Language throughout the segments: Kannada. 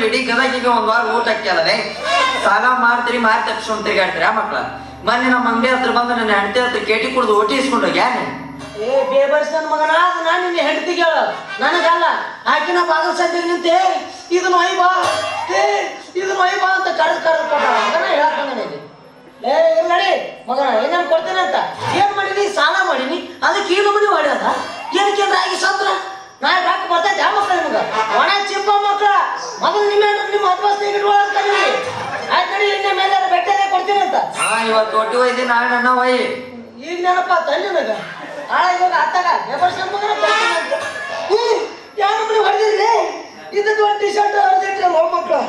ಇಡೀ ಗದಗಿಗೆ ಒಂದ್ ವಾರ ಊಟ ಹಾಕ್ಯಲ್ಲೇ ಸಾಲ ಮಾಡ್ತೀರಿ ಮಾರಿ ತಪ್ಪಿಸ್ಕೊಂಡು ತಿರ್ಗಾಡ್ತೀರಿ ಆ ಮಕ್ಳ ಮೊನ್ನೆ ನಮ್ಮ ಅಂಗಡಿ ಹತ್ರ ಬಂದು ನನ್ನ ಹೆಂಡತಿ ಹತ್ರ ಕೇಟಿ ಕುಡ್ದು ಓಟಿ ಇಸ್ಕೊಂಡು ಹೋಗ್ಯಾನೆ. ಏ ಬೇಬರ್ಸ್ ನನ್ನ ಮಗನ ನಾನು ನಿನ್ನ ಹೆಂಡತಿಗೆ ಹೇಳ ನನಗಲ್ಲ ಆಕಿನ ಬಾಗಲ್ ಸಂದಿಗೆ ನಿಂತೆ ಇದನ್ನ ಒಯ್ಬಾ ಇದನ್ನ ಒಯ್ಬಾ ಅಂತ ಕರೆದು ಕೊಟ್ಟ ಮಗನ ಹೇಳಕ್ ಬಂದನಿದೆ. ಏ ಇಲ್ಲ ನಡಿ ಮಗನ ಏನೇನು ಕೊಡ್ತೇನೆ ಅಂತ ಏನ್ ಮಾಡೀನಿ ಸಾಲ ಮಾಡೀನಿ ಅದಕ್ಕೆ ಈ ನಮೂನಿ ಹೊಡ್ಯದ ಏನಕ್ಕೆ ಆಗಿ ಸತ್ರ ನಾ ರಾಕ್ ಬರ್ತೈತೆ ಆ ಮಕ್ಕಳು ನಿಮ್ಗೆ ಒಣ ಚಿಪ್ಪ ಮಕ್ಕಳ ಮೊದಲು ನಿಮ್ಮ ಹದ್ವಾಸ್ತಿ ಇಟ್ಕೊಳ್ಳಿ ಆಯ್ತು ನಡಿ ಎಣ್ಣೆ ಮೇಲೆ ಬೆಟ್ಟನೆ ಕೊಡ್ತೀನಿ ಅಂತ. ಇವತ್ತು ಒಟ್ಟು ಒಯ್ದಿ ನಾಳೆ ನನ್ನ ಒಯ್ ಈಗ ನೆನಪ ತಲ್ಲಿ ನನಗ ಇವಾಗ ಅತ್ತಾಗ ಯಾರು ಹೊಡೆದಿರ್ಲಿ ಇದಕ್ಕೆ ಒಂದು ಟಿ ಶರ್ಟ್ ಹೊಡೆದಿಟ್ರಿ ಹೋಗ್ ಮಕ್ಕಳು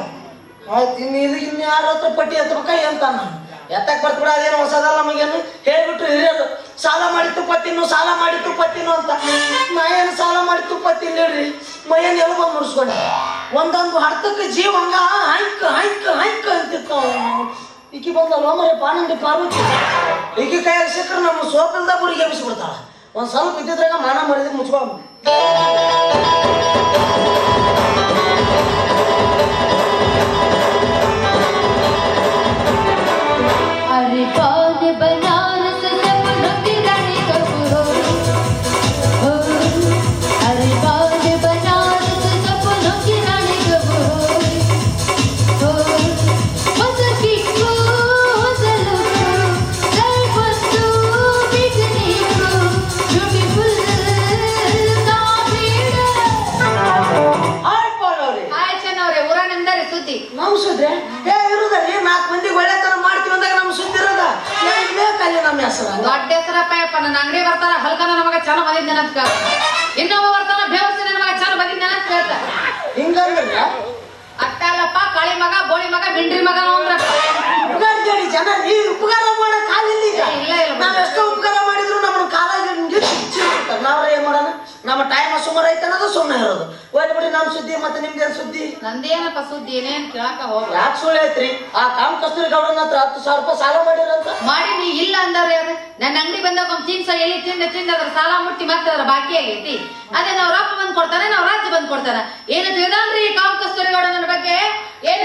ಆಯ್ತು ಇನ್ನು ಯಾರ ಹತ್ರ ಪಟ್ಟಿ ಹತ್ಬೇಕ ಅಂತ ನಾನು ಎತ್ತಕ್ಕೆ ಬರ್ತ್ಬಿಡ ಅದೇನು ಹೊಸದಲ್ಲ ನಮಗೇನು ಹೇಳ್ಬಿಟ್ರು ಹಿರಿಯರು ಸಾಲ ಮಾಡಿ ತುಪ್ಪತ್ತಿನ್ನು ಸಾಲ ಮಾಡಿ ತುಪ್ಪತ್ತಿನ್ನು ಅಂತ ನಾ ಏನು ಸಾಲ ಮಾಡಿ ತುಪ್ಪತ್ತಿಲ್ಲ ಹೇಳ್ರಿ ಮೈಯನ್ನು ಎಲ್ಲ ಬಂದು ಮುರಿಸ್ಕೊಂಡೆ ಒಂದೊಂದು ಹಡ್ತಕ್ಕೆ ಜೀವ ಹಂಗ ಹೈಕ್ ಅಂತಿತ್ತು. ಈಕಿ ಬಂದಲ್ವ ಮರೆ ಪಾನಂದಿ ಪಾರ್ವತಿ ಈಕಿ ಕೈಯಾಗ ಸಿಕ್ಕರೆ ನಮ್ಮ ಸೋಪಿಲ್ದ ಬುರಿಗೆ ಎಬ್ಬಿಸ್ಬಿಡ್ತಾಳ ಒಂದ್ ಸ್ವಲ್ಪ ಇದ್ದಿದ್ರಾಗ ಮಾನ ಮರಿದ ಮುಚ್ಕೊಂಡು ದೊಡ್ಡ ಹೆಸರಪ್ಪ ನನ್ನ ಅಂಗಡಿ ಬರ್ತಾರ ಹಲ್ಕನ ನಮಗ ಚಂದ ಬಂದಿದ್ದೇನೆ ಅಂತ ಇನ್ನೊಬ್ಬ ಬರ್ತಾನ ಬೇವಸ್ತಿನ ನಮಗ ಚಂದ ಬಂದಿದ್ದೇನೆ ಅಂತ ಹೇಳ್ತಾರ ಹಿಂಗಂದ್ರ ಅಟ್ಟ ಅಲ್ಲಪ್ಪ ಕಾಳಿ ಮಗ ಬೋಳಿ ಮಗ ಮಿಂಡ್ರಿ ಮಗ ಅಂದ್ರಪ್ಪ ಜನ ಈ ಉಪಕಾರ ಮಾಡೋ ಕಾಲಿಲ್ಲ ಇಲ್ಲ ನಾವ್ ಎಷ್ಟೋ ಉಪಕಾರ ಮಾಡಿದ್ರು ನಮ್ಮನ್ನ ಕಾಲಾಗಿ ನಾವ್ರ ಏನ್ ಮಾಡೋಣ ನಮ್ಮ ಟೈಮ್ ಸುಮಾರು ಐತೆ ಅನ್ನೋದು ಸುಮ್ಮನೆ ಇರೋದು ಹೋಯ್ತು ಬಿಡಿ ನಮ್ ಸುದ್ದಿ ಮತ್ತೆ ನಿಮ್ದೇನ್ ಸುದ್ದಿ ನಂದೇನಪ್ಪ ಸುದ್ದಿ ಏನೇನ್ ಕೇಳಾಕ ಹೋಗ ಯಾಕೆ ಸುಳ್ಳು ಐತ್ರಿ ಆ ಕಾಮ್ ಕಸ್ತೂರಿ ಗೌಡನ ಹತ್ರ 10,000 ರೂಪಾಯಿ ಸಾಲ ಮಾಡಿರಂತ ಮಾಡಿ ನೀ ಇಲ್ಲ ಅಂದಾರ ಯಾರು ನನ್ನ ಅಂಗಡಿ ಬಂದಾಗ ಒಂದು ತಿನ್ಸ ಎಲ್ಲಿ ತಿಂದ ಅದ್ರ ಸಾಲ ಮುಟ್ಟಿ ಮತ್ತೆ ಅದ್ರ ಬಾಕಿ ಆಗೈತಿ ಅದೇ ನಾವ್ ರೊಕ್ಕ ಬಂದ್ ಕೊಡ್ತಾನೆ ನಾವ್ ರಾಜ್ಯ ಬಂದ್ ಕೊಡ್ತಾನ ಏನು ತಿಳಿದ್ರಿ ಈ ಕಾಮ್ ಕಸ್ತೂರಿ ಗೌಡನ ಬಗ್ಗೆ ಏನು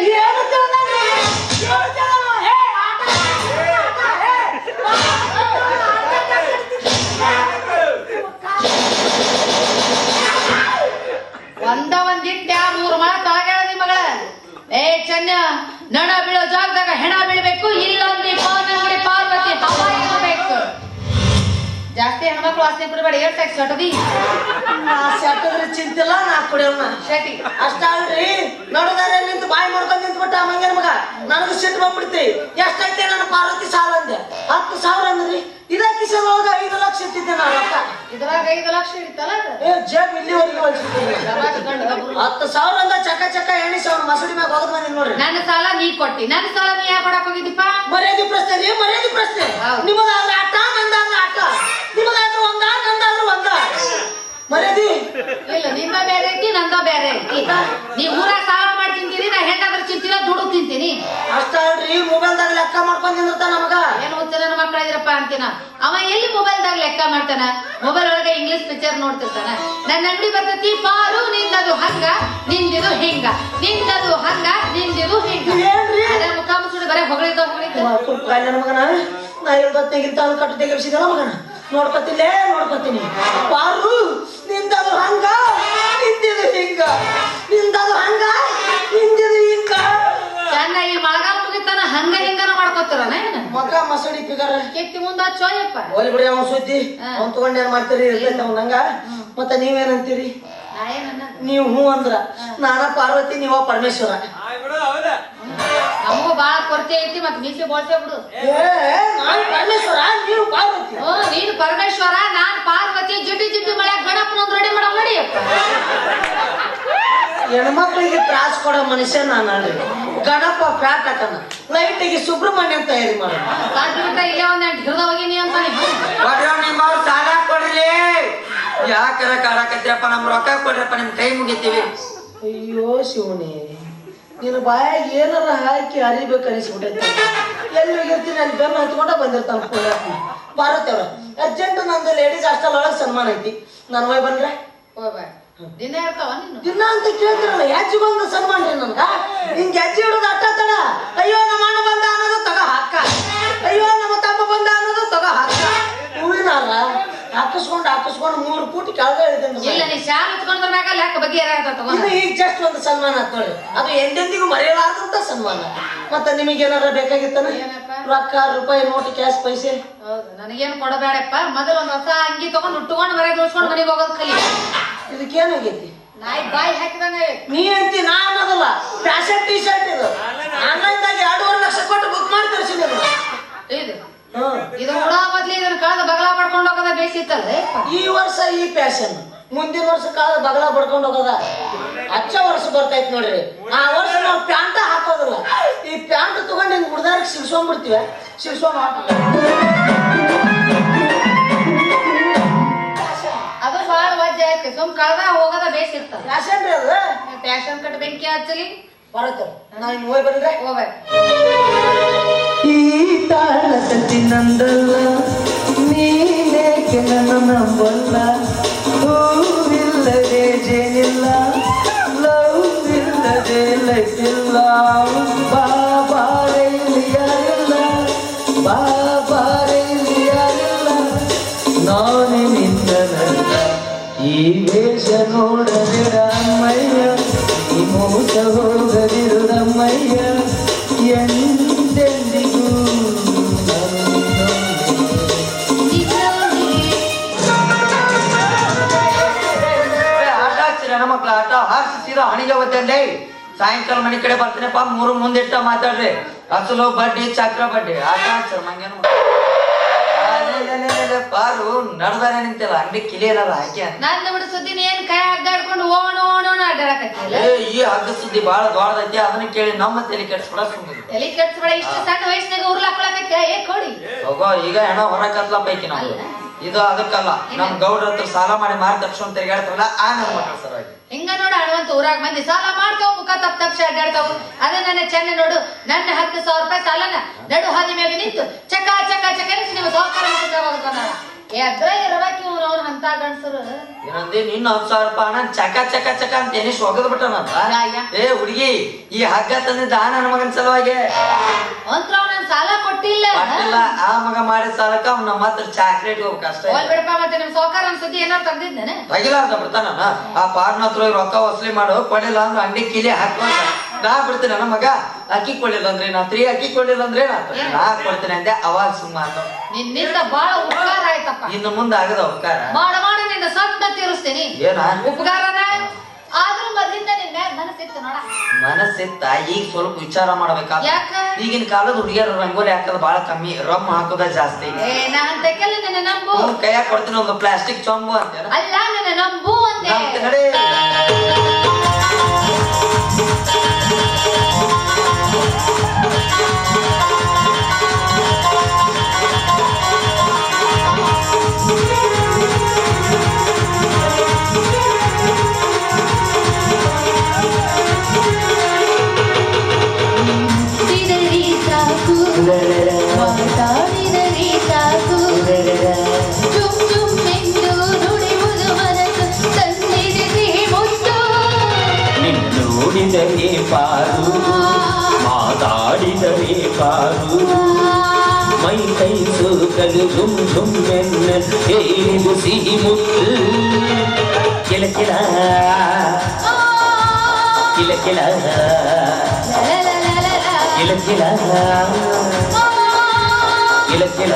ಒಂದಿಟ್ಟ 3 ಮಳ ತಳಗಾಳದಿ ಮಗಳ ಏ ಚೆನ್ನ ನಣ ಬೀಳೋ ಜಾಗದಾಗ ಹೆಣ ಬೀಳ್ಬೇಕು ಇಲ್ಲೊಂದಿ ಪೌರ್ಣಮಿ ಪಾರ್ವತಿ ಹವಾ ಇರಬೇಕು. ಜಾಸ್ತಿ ಹೆಣ್ಮಕ್ಳು ವಾಸನೆ ಕುಡಿಬೇಡ ಏಟ್ ಟ್ಯಾಕ್ಸ್ ಸಟದಿ ಸೆಟ್ಟದ್ರೆ ಚಿಂತಿಲ್ಲ ನಾ ಕುಡಿಯೋಣ ಶೆಟಿ ಅಷ್ಟ ಅಲ್ರಿ ನೋಡಿದಾರೆ ನಿಂತು ಬಾಯಿ ಮಾಡ್ಕೊಂಡ್ ನಿಂತ್ಬಿಟ್ಟ ಮಂಗನ ಮಗ ನನಗೂ ಸಿಟ್ಟು ಬಂದ್ಬಿಡ್ತಿ ಎಷ್ಟೈತೆ ನನ್ನ ಪಾರ್ವತಿ ಸಾಲ ಅಂದೆ 10,000 ಅಂದ್ರಿ ಇದ ಕಿಶನ್ ಒಳಗ 5 ಲಕ್ಷ ಇಟ್ಟಿದ್ದೆ ನಾನು ರೊಕ್ಕ ಇದ್ರಾಗ 5 ಲಕ್ಷ ಇರ್ತಲ್ಲ ಏ ಜೇಬ್ ಇಲ್ಲಿವರೆಗೆ ಹೊಲ್ಸಿದ್ದೀನಿ 10,000 ಅಂದ ಚಕ್ಕ ಎಣಿಸಿ ಅವ್ನ ಮಸೂಡಿ ಮ್ಯಾಗ ಹೋಗದ್ ಬಂದಿನಿ ನೋಡ್ರಿ ನನ್ನ ಸಾಲ ನೀ ಕೊಟ್ಟಿ ನನ್ನ ಸಾಲ ನೀ ಯಾಕೆ ಕೊಡಕ್ ಹೋಗಿದ್ದೀಪ ಮರ್ಯಾದೆ ಪ್ರಶ್ನೆ ರೀ ಮರ್ಯಾದೆ ಪ್ರಶ್ನೆ ನಿಮ್ಮದಾದ್ರೆ ಆಟ ನಂದಾದ್ರೆ ಆಟ ನಿಮ್ಮದಾದ್ರೆ ಒಂದ ನಂದಾದ್ರೆ ಒಂದ ಮರ್ಯಾದಿ ಇಲ್ಲ ನಿಂದ ಬೇರೆ ಐತಿ ನಂದ ಬೇರೆ ಐತಿ ನೀ ಊರಾಗ ಸಾಲ ಮಾಡಿ ತಿಂತೀರಿ ನಾ ಹೆಣ್ಣಾದ್ರೆ ಚಿಂತಿಲ್ಲ ದುಡ್ಡು ತಿಂತೀನಿ ಅಷ್ಟ ಅಲ್ರಿ ಮೊಬೈಲ್ದಾಗ ಲೆಕ್ಕ ಮಾಡ್ಕೊಂಡ್ ನಿಂದಿರ್ತಾನ ನಮಗ ಏನು ಹುಚ್ಚನ ಮಕ್ಕಳ ಇದ್ರಪ್ಪ ಅಂತೀನ ಅವ ಎಲ್ಲಿ ಮೊಬೈಲ್ದಾಗ ಲೆಕ್ಕ ಮಾಡ್ತಾನ ಮೊಬೈಲ್ ಒಳಗೆ ಇಂಗ್ಲಿಷ್ ಪಿಕ್ಚರ್ ನೋಡ್ತಿರ್ತಾನ ನನ್ನ ಅಂಗಡಿ ಬರ್ತೈತಿ ಪಾರು ನಿಂದದು ಹಂಗ ನಿಂದಿದು ಹಿಂಗ ನಿಂದದು ಹಂಗ ನಿಂದಿದು ಹಿಂಗ ಅದೇ ಮುಖ ಮುಸುಡಿ ಬರೇ ಹೊಗಳಿದ್ದ ನನ್ನ ಮಗನ ನಾ ಇಲ್ದತ್ತೆಗಿಂತ ಅದು ಕಟ್ಟು ತೆಗೆಸಿದಲ್ಲ ಮಗನ ನೋಡ್ಕೊತೀನಿ ಪಾರು ನಿಂದದು ಹಂಗ ನಿಂದಿದು ಹಿಂಗ ನಿಂದದು ಹಂಗ ನಿಂದಿದು ಹಿಂಗ ಚೆನ್ನಾಗಿ ಮಳಗಾಲ ಮುಗಿತಾನ ಹಂಗ ಹಿಂಗನ ಮಾಡ್ಕೊತಿರನ ಮಗ ಮಸಡಿ ಪಿಗರ ಕೆತ್ತಿ ಮುಂದ ಚೋಯಪ್ಪ ಹೋಲಿ ಬಿಡಿ ಅವ್ನ ಸುದ್ದಿ ಅವ್ನ್ ತಗೊಂಡ್ ಏನ್ ಮಾಡ್ತೀರಿ ಇರ್ತೈತೆ ಅವ್ನ ಹಂಗ ಮತ್ತೆ ನೀವೇನಂತೀರಿ ನೀವು ಹೂ ಅಂದ್ರ ನಾನ ಪಾರ್ವತಿ ನೀವ ಪರಮೇಶ್ವರ ನಮಗೂ ಬಾಳ ಕೊರತೆ ಐತಿ ಮತ್ ಮೀಸೆ ಬೋಳ್ಸೇ ಬಿಡು ನಾನು ಪರಮೇಶ್ವರ ನೀವು ಪಾರ್ವತಿ ನೀನು ಪರಮೇಶ್ವರ ನಾನ್ ಪಾರ್ವತಿ ಜುಟಿ ಮಳೆ ಗಣಪನ ರೆಡಿ ಮಾಡೋ ನಡಿಯಪ್ಪ ಹೆಣ್ಮಕ್ಳಿಗೆ ತ್ರಾಸ್ ಕೊಡೋ ಮನುಷ್ಯ ನಾನು ಗಣಪ ಫ್ಯಾಟ್ ಹಾಕನ ಲೈಟಿಗೆ ಸುಬ್ರಹ್ಮಣ್ಯ ತಯಾರಿ ಮಾಡ ಇಲ್ಲೇ ಒಂದ್ ಹಿಡ್ದ ಹೋಗಿನಿ ಅಂತ ನಿಮ್ಮವ್ರು ಸಾಲ ಕೊಡ್ರಿ ಯಾಕರ ಕಾಡಕತ್ತೀರಪ್ಪ ನಮ್ ರೊಕ್ಕ ಕೊಡ್ರಪ್ಪ ನಿಮ್ ಕೈ ಮುಗಿತೀವಿ. ಅಯ್ಯೋ ಶಿವನೇ ನೀನು ಬಾಯಾಗ ಏನಾರ ಹಾಕಿ ಅರಿಬೇಕು ಅನಿಸ್ಬಿಟ್ಟೈತಿ ಎಲ್ಲಿ ಹೋಗಿರ್ತೀನಿ ಅಲ್ಲಿ ಬೆನ್ನು ಹತ್ಕೊಂಡ ಬಂದಿರ್ತಾನ ಪಾರ್ವತಿ ಅವ್ರ ಅರ್ಜೆಂಟ್ ನಂದು ಲೇಡೀಸ್ ಹಾಸ್ಟೆಲ್ ಒಳಗೆ ಸನ್ಮಾನ ಐತಿ ನಾನು ಹೋಗಿ ಬಂದ್ರೆ ದಿನ ಇರ್ತಾವ ನೀನು ದಿನ ಅಂತ ಕೇಳ್ತಿರಲ್ಲ ಯಾಚಿ ಬಂದು ಸನ್ಮಾನ ರೀ ನನ್ಗ ಹೆಜ್ಜೆ ಇಡೋದು ಅಟ್ಟ ತಡ. ಅಯ್ಯೋ ನಮ್ಮ ಅಣ್ಣ ಬಂದ ಅನ್ನೋದು ತಗೋ ಹಾಕ, ಅಯ್ಯೋ ನಮ್ಮ ತಮ್ಮ ಬಂದ ಅನ್ನೋದು ತಗೋ ಹಾಕ. ಹೂವಿನಾರ ಹಾಕಿಸ್ಕೊಂಡು 3 ಫೂಟ್ ಕೆಳಗೆ ಇಲ್ಲ ಇಳಿದಂಗ. ನೀ ಶಾಲ್ ಹಚ್ಕೊಂಡ್ ಬರ್ಬೇಕ ಲೆಕ್ಕ ಬಗ್ಗೆ ಇದು ತಗೊಂಡ ಈಗ ಜಸ್ಟ್ ಒಂದು ಸನ್ಮಾನ ಆತ್ ನೋಡಿ, ಅದು ಎಂದೆಂದಿಗೂ ಮರೆಯಲಾರ್ದಂತ ಸನ್ಮಾನ. ಮತ್ತೆ ನಿಮಗೆ ಏನಾರ ಬೇಕಾಗಿತ್ತಾನ? ಏನಪ್ಪ? ರೊಕ್ಕ, ರೂಪಾಯಿ, ನೋಟ್, ಕ್ಯಾಶ್, ಪೈಸೆ? ಹೌದು, ನನಗೇನು ಕೊಡಬೇಡಪ್ಪ. ಮೊದಲು ಒಂದು ಹೊಸ ಅಂಗಿ ತಗೊಂಡು ಉಟ್ಕೊಂಡು ಮರೆ ದೋಸ್ಕೊಂಡು ಮನೆಗೆ ಹೋಗೋದು ಕಲಿ. ಇದಕ್ಕೇನಾಗೈತಿ? ನಾಯಿ ಬಾಯಿ ಹಾಕಿದಂಗ ನೀ ಅಂತಿ, ನಾ ಅನ್ನೋದಲ್ಲ. ಫ್ಯಾಷನ್ ಟಿ ಶರ್ಟ್ ಇದು. ಆನ್ಲೈನ್ದಾಗ 2.5 ಲಕ್ಷ ಕೊಟ್ಟು ಬುಕ್ ಮಾಡಿ ತರಿಸಿದೆ. ಇದು ಇದು ಉಡಾ ಬದ್ಲಿ ಇದನ್ನ ಕಳೆದ ಬಗಲ ಪಡ್ಕೊಂಡು ಹೋಗೋದ ಬೇಸಿತ್ತಲ್ಲ. ಈ ವರ್ಷ ಈ ಫ್ಯಾಷನ್, ಮುಂದಿನ ವರ್ಷ ಕಾಲ ಬಗಲ ಬಡ್ಕೊಂಡು ಹೋಗೋದ. ಹಚ್ಚ ವರ್ಷ ಬರ್ತೈತಿ ನೋಡ್ರಿ. ಆ ವರ್ಷ ನಾವು ಪ್ಯಾಂಟ ಹಾಕೋದಿಲ್ಲ. ಈ ಪ್ಯಾಂಟ್ ತಗೊಂಡು ಹಿಂಗ್ ಹುಡ್ದಾರಕ್ಕೆ ಸಿಲ್ಸ್ಕೊಂಡ್ಬಿಡ್ತೀವಿ. ಅದು ಬಹಳ ವಜ್ಜೆ ಐತಿ. ಸುಮ್ ಕಳೆದ ಹೋಗೋದ ಬೇಸಿತ್ತ. ಫ್ಯಾಷನ್ ರೀ ಅದು. ಫ್ಯಾಷನ್ ಕಟ್ ಬೆಂಕಿ ಹಚ್ಚಲಿ ಬರುತ್ತೆ. ನಾವು ಹಿಂಗ್ ಹೋಗಿ ಬಂದ್ರೆ ಹೋಗ್ಬೇಕು. ಈ ತಾಳ ಸಂತಿ ನಂದಲ್ಲ, ನೀನೇಕೆ ನನ್ನ ನಂಬಲ್ಲ. ಹೂವಿಲ್ಲದೆ ಜೇನಿಲ್ಲ, ಲವ್ ಇಲ್ಲದೆ ಲೈಫ್ ಇಲ್ಲ. ಬಾಬಾರೆ ಇಲ್ಲಿ ಯಾರಿಲ್ಲ, ಬಾಬಾರೆ ಇಲ್ಲಿ ಯಾರಿಲ್ಲ. ನಾನೇ ನಿನ್ನ ನನ್ನ ಈ ವೇಷ ನೋಡದಿರ ಅಮ್ಮಯ್ಯ, ಈ ಮೋಸ ಹೋಗದಿರುದಮ್ಮಯ್ಯ. ಎಂದೆಂದಿಗೂ ಆಟ ಹಚ್ಚಿರ ನಮ್ಮ ಮಕ್ಳ ಆಟ ಹಾರಿಸಿ ಸೀದಾ ಹಣಿಗೆ ಒತ್ತಂಡೆ. ಸಾಯಂಕಾಲ ಮನೆ ಕಡೆ ಬರ್ತೀನಪ್ಪ. 3 ಮುಂದಿಟ್ಟ ಮಾತಾಡ್ರಿ. ಅಸಲು ಬಡ್ಡಿ ಚಕ್ರ ಬಡ್ಡಿ ಆಟ ಹಚ್ಚಿರ ಮಂಗೇನು ಪಾರು ನಡ್ದಾನೆ ನಿಂತಿಲ್ಲ. ಅಂಗಡಿ ಕಿಲಿ ಏನಾರ ಹಾಕಿ ಅಂತ. ನಂದು ಬಿಡು ಸುದ್ದಿ ಏನ್ ಕೈ ಅಡ್ಡಾಡ್ಕೊಂಡು ಓಣ ಅಡ್ಡಾಡಕತ್ತಿಲ್ಲ. ಈ ಹಗ್ಗ ಸುದ್ದಿ ಬಾಳ ದೊಡ್ಡದೈತಿ. ಅದನ್ನ ಕೇಳಿ ನಮ್ಮ ತಲೆ ಕೆಡ್ಸ್ಬಿಡ ಸುಮ್ಮನೆ. ತಲೆ ಕೆಡ್ಸ್ಬೇಡ. ಇಷ್ಟು ಸಣ್ಣ ವಯಸ್ಸಿನಾಗ ಉರ್ಲಾಕೊಳಕತ್ತ ಏ ಕೊಡಿ ಹೋಗೋ. ಈಗ ಹೆಣ ಹೊರ ಕತ್ಲ ಪೈಕಿ ನಾವು ಇದು ಅದಕ್ಕಲ್ಲ. ನಮ್ ಗೌಡ್ರ ಹತ್ರ ಸಾಲ ಮಾಡಿ ಮಾರಿ ತಪ್ಸ್ಕೊಂಡ್ ತಿರ್ಗಾಡ್ತಾರಲ್ಲ ಆ ನನ್ನ ಮಕ್ಕಳ ಸರವಾಗಿ. ಹಿಂಗ ನೋಡ ಅಣವಂತ ಊರಾಗ ಮಂದಿ ಸಾಲ ಮಾಡ್ತಾವ, ಮುಖ ತಪ್ಸಿ ಅಡ್ಡಾಡ್ತಾವ. ಅದ ನನ್ನ ಚೆನ್ನ ನೋಡು. ನನ್ನ 10,000 ರೂಪಾಯಿ ಸಾಲನ ನಡು ಹಾದಿ ಮೇಲೆ ನಿಂತು ಚಕ ಚಕ ಚಕ ನಿಮ್ಮ ಸಹಕಾರ ಎದ್ರ ಇರಬೇಕು ಅವ್ನು ಅಂತ ಗಂಡಸರು. ಏನಂದಿ ನಿನ್ನ 10,000 ರೂಪಾಯಿ ಹಣ ಚಕ ಚಕ ಚಕ ಅಂತ ಏನಿಸ್ ಒಗದ್ ಬಿಟ್ಟನಂತ. ಏ ಹುಡುಗಿ, ಈ ಹಗ್ಗ ತಂದಿದ್ದ ನನ್ನ ಮಗನ ಸಲುವಾಗಿ ಅಂತ್ರ ಅವ್ನ ಸಾಲ ಕೊಟ್ಟಿಲ್ಲ. ಆ ಮಗ ಮಾಡಿದ ಸಾಲಕ್ಕ ಅವ್ನ ನಮ್ಮ ಹತ್ರ ಚಾಕ್ಲೇಟ್ ಹೋಗ್ಬೇಕು ಅಷ್ಟೇ. ಹೋಲ್ ಬಿಡಪ್ಪ. ಮತ್ತೆ ನಿಮ್ ಸಹಕಾರ ಅನ್ಸತಿ ಏನಾರು ತೆಗ್ದಿದ್ದೇನೆ ತಗಿಲ್ಲ ಅಂತ ಬಿಡ್ತಾನ. ಆ ಪಾರ್ನ ಹತ್ರ ರೊಕ್ಕ ವಸೂಲಿ ಮಾಡು. ಕೊಡಿಲ್ಲ ಅಂದ್ರೆ ಅಂಗಡಿ ಕಿಲಿ ಹಾಕುವಂತ ನಾ ಬಿಡ್ತೀನಿ. ನನ್ನ ಮಗ ಅಕ್ಕಿ ಕೊಡ್ಲಿಲ್ಲ ಅಂದ್ರೆ ಏನಾತ್ರಿ, ಅಕ್ಕಿ ಕೊಡ್ಲಿಲ್ಲ ಅಂದ್ರೆ ಏನಾಯ್ತು, ನಾ ಕೊಡ್ತೀನಿ ಅಂದೆ. ಅವಾಗ ಸುಮ್ಮ ನಿನ್ನಿಂದ ಬಾಳ ಉಪಕಾರ ಆಯ್ತಪ್ಪ. ಇನ್ನು ಮುಂದೆ ಆಗದ ಉಪಕಾರ ಮಾಡ ನಿನ್ನ ಸಣ್ಣ ತೀರಿಸ್ತೀನಿ. ಏನ ಉಪಕಾರನ ಆದ್ರೂ ಮೊದ್ಲಿಂದ ನಿನ್ ಮ್ಯಾಗ ಮನಸ್ಸಿತ್ತು ನೋಡ. ಮನಸ್ಸಿತ್ತ. ಈಗ ಸ್ವಲ್ಪ ವಿಚಾರ ಮಾಡ್ಬೇಕಾದ. ಯಾಕ? ಈಗಿನ ಕಾಲದ ಹುಡುಗಿಯರು ರಂಗೋಲಿ ಹಾಕೋದು ಬಹಳ ಕಮ್ಮಿ, ರಮ್ ಹಾಕೋದ ಜಾಸ್ತಿ. ನಾ ಅಂತಕ್ಕೆಲ್ಲ ನಿನ್ನ ನಂಬು. ಕೈಯಾಗ ಕೊಡ್ತೀನಿ ಒಂದು ಪ್ಲಾಸ್ಟಿಕ್ ಚೊಂಬು ಅಂತ. ಅಲ್ಲ ನಿನ್ನ ನಂಬು ಅಂದೆ. ನಡೆ ಮಾತಾಡಿದರೆ ಸಾಕು. ಚುಮ್ ಚುಮ್ ಎಂದು ನುಡಿಯುವುದು ಮನಸ್ಸು ತಂದಿದೆ ಮುತ್ತು. ನಿನ್ನ ನೋಡಿದರೆ ಪಾರು, ಮಾತಾಡಿದರೆ ಪಾರು. ಮೈ ಕೈ ಸೋಕಲು ಝುಮ್ ಝುಮ್ ಎನ್ನ ಹೇಳಿದು ಸಿಹಿ ಮುತ್ತು. ಕಿಲ ಕಿಲ ಕಿಲ ಕಿಲ ಕಿಲ ಕಿಲ ಕಿಲ ಕಿಲ